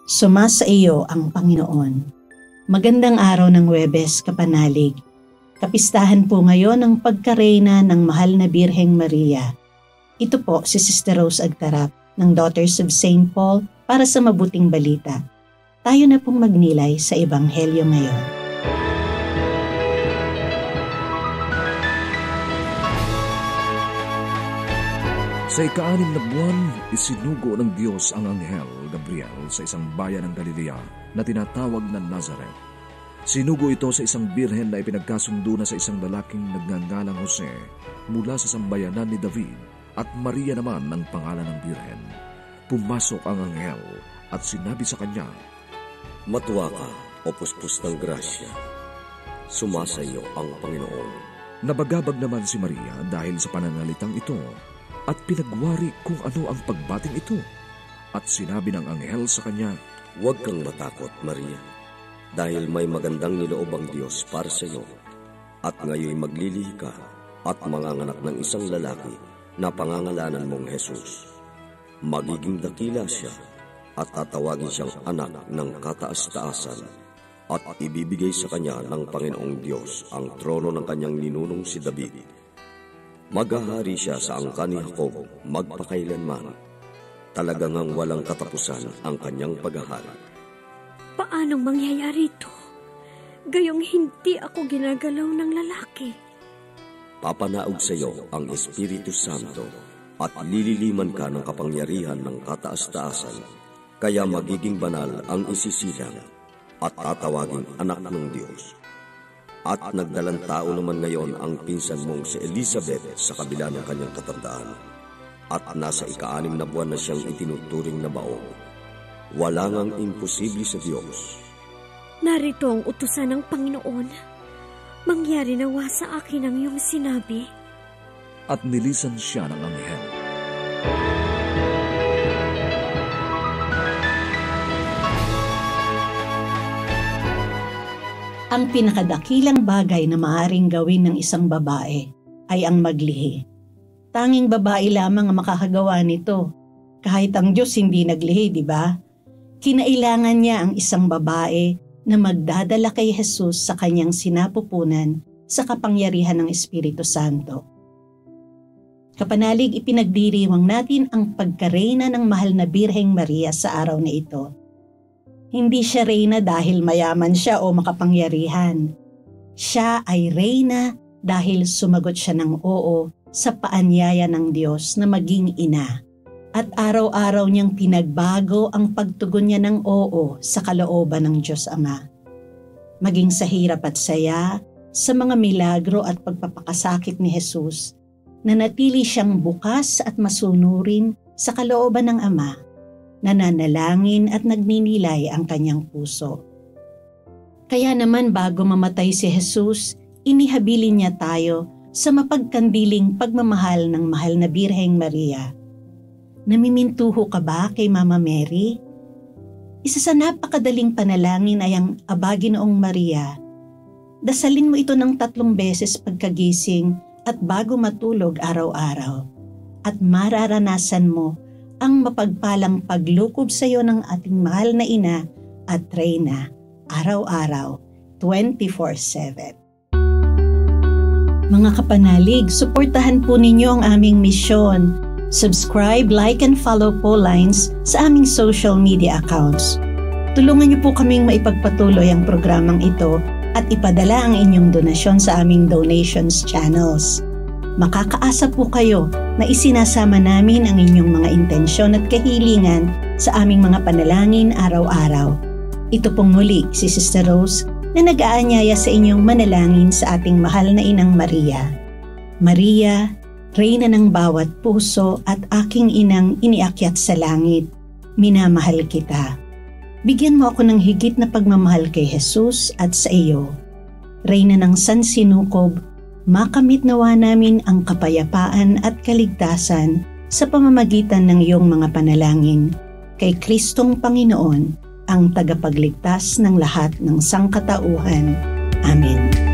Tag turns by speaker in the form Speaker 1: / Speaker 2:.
Speaker 1: Sumasa iyo ang Panginoon. Magandang araw ng Huwebes, kapanalig. Kapistahan po ngayon ang pagkareyna ng mahal na Birheng Maria. Ito po si Sister Rose Agtarap ng Daughters of St. Paul para sa mabuting balita. Tayo na pong magnilay sa Ebanghelyo ngayon.
Speaker 2: Sa ika-6 na buwan, isinugo ng Diyos ang anghel Gabriel sa isang bayan ng Galilea na tinatawag na Nazareth. Sinugo ito sa isang birhen na ipinagkasundo na sa isang lalaking nagngangalang Jose mula sa sambayanan ni David, at Maria naman ang pangalan ng birhen. Pumasok ang anghel at sinabi sa kanya,
Speaker 3: "Matuwa ka, o puspos ng grasya. Sumasa iyo ang Panginoon."
Speaker 2: Nabagabag naman si Maria dahil sa pananalitang ito at pinagwari kung ano ang pagbating ito. At sinabi ng anghel sa kanya,
Speaker 3: "Huwag kang matakot, Maria, dahil may magandang niloob ang Diyos para sa iyo. At ngayon maglilihi ka at manganganak ng isang lalaki na pangangalanan mong Jesus. Magiging dakila siya at tatawagin siyang anak ng kataas-taasan, at ibibigay sa kanya ng Panginoong Diyos ang trono ng kanyang ninunong si David. Maghahari siya sa angkan ni Jacob magpakailanman. Talagang walang katapusan ang kanyang paghahari."
Speaker 4: Paanong mangyayari ito? Gayong hindi ako ginagalaw ng lalaki.
Speaker 3: Papanaog sa iyo ang Espiritu Santo at lililiman ka ng kapangyarihan ng kataas-taasan, kaya magiging banal ang isisilang at tatawaging anak ng Diyos. At nagdalang tao naman ngayon ang pinsan mong si Elizabeth sa kabila ng kanyang katandaan. At nasa ika-6 na buwan na siyang itinuturing na baog. Wala ngang imposible sa Diyos.
Speaker 4: Narito ang utusan ng Panginoon. Mangyari nawa sa akin ang iyong sinabi.
Speaker 2: At nilisan siya ng anghel.
Speaker 1: Ang pinakadakilang bagay na maaaring gawin ng isang babae ay ang maglihi. Tanging babae lamang ang makakagawa nito. Kahit ang Diyos hindi naglihi, di ba? Kinailangan niya ang isang babae na magdadala kay Jesus sa kanyang sinapupunan sa kapangyarihan ng Espiritu Santo. Kapanalig, ipinagdiriwang natin ang pagkareyna ng mahal na Birheng Maria sa araw na ito. Hindi siya reyna dahil mayaman siya o makapangyarihan. Siya ay reyna dahil sumagot siya ng oo sa paanyaya ng Diyos na maging ina. At araw-araw niyang pinagbago ang pagtugon niya ng oo sa kalooban ng Diyos Ama. Maging sa hirap at saya, sa mga milagro at pagpapakasakit ni Jesus, nanatili siyang bukas at masunurin sa kalooban ng Ama. Nananalangin at nagninilay ang kanyang puso. Kaya naman bago mamatay si Jesus, inihabilin niya tayo sa mapagkandiling pagmamahal ng mahal na Birheng Maria. Namimintuho ka ba kay Mama Mary? Isa sa napakadaling panalangin ay ang Aba, Ginoong Maria. Dasalin mo ito ng 3 beses pagkagising at bago matulog araw-araw. At mararanasan mo ang mapagpalang paglukob sa iyo ng ating mahal na ina at reyna, araw-araw, 24/7. Mga kapanalig, suportahan po ninyo ang aming misyon. Subscribe, like, and follow po lines sa aming social media accounts. Tulungan niyo po kaming maipagpatuloy ang programang ito at ipadala ang inyong donasyon sa aming donations channels. Makakaasa po kayo na isinasama namin ang inyong mga intensyon at kahilingan sa aming mga panalangin araw-araw. Ito pong muli si Sister Rose na nag-aanyaya sa inyong manalangin sa ating mahal na Inang Maria. Maria, Reyna ng bawat puso at aking inang iniakyat sa langit, minamahal kita. Bigyan mo ako ng higit na pagmamahal kay Jesus at sa iyo. Reyna ng sansinukob, makamit nawa namin ang kapayapaan at kaligtasan sa pamamagitan ng iyong mga panalangin kay Kristong Panginoon, ang tagapagligtas ng lahat ng sangkatauhan. Amen.